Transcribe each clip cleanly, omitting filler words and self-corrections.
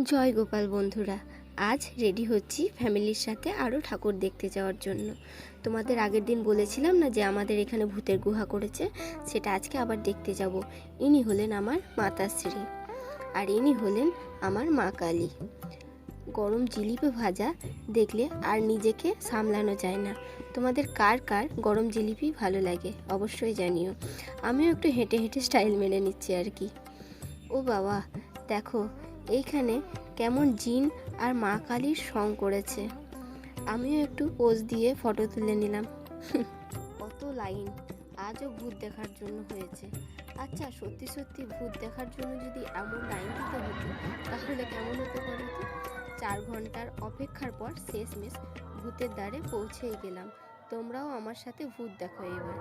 জয় গোপাল বন্ধুরা, আজ রেডি হচ্ছি ফ্যামিলির সাথে আরও ঠাকুর দেখতে যাওয়ার জন্য। তোমাদের আগের দিন বলেছিলাম না যে আমাদের এখানে ভূতের গুহা করেছে, সেটা আজকে আবার দেখতে যাব। ইনি হলেন আমার মাতাশ্রী আর ইনি হলেন আমার মা কালী। গরম জিলিপি ভাজা দেখলে আর নিজেকে সামলানো যায় না। তোমাদের কার কার গরম জিলিপি ভালো লাগে অবশ্যই জানিও। আমিও একটু হেঁটে হেঁটে স্টাইল মেনে নিচ্ছি আর কি। ও বাবা, দেখো এইখানে কেমন জিন আর মা কালীর সং করেছে। আমিও একটু পোজ দিয়ে ফটো তুলে নিলাম। কত লাইন, আজও ভূত দেখার জন্য হয়েছে। আচ্ছা, সত্যি সত্যি ভূত দেখার জন্য যদি এমন লাইন দিতে হতো তাহলে কেমন হতো বলো তো। 4 ঘন্টার অপেক্ষার পর শেষমেশ ভূতের দ্বারে পৌঁছেই গেলাম। তোমরাও আমার সাথে ভূত দেখো এবার।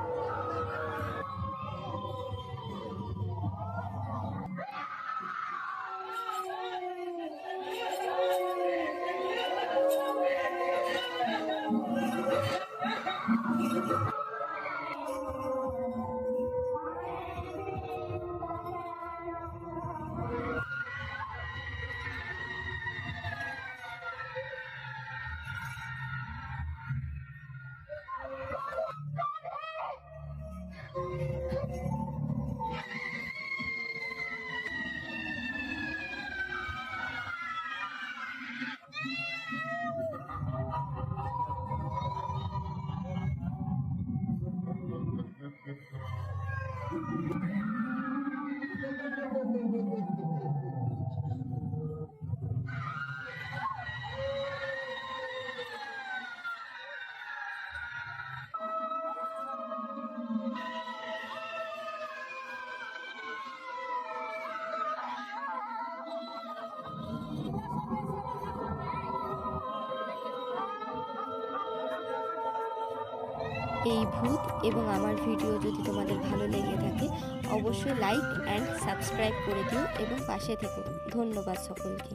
এই ভূত এবং আমার ভিডিও যদি তোমাদের ভালো লেগে থাকে অবশ্যই লাইক অ্যান্ড সাবস্ক্রাইব করে দিও এবং পাশে থেকো। ধন্যবাদ সকলকে।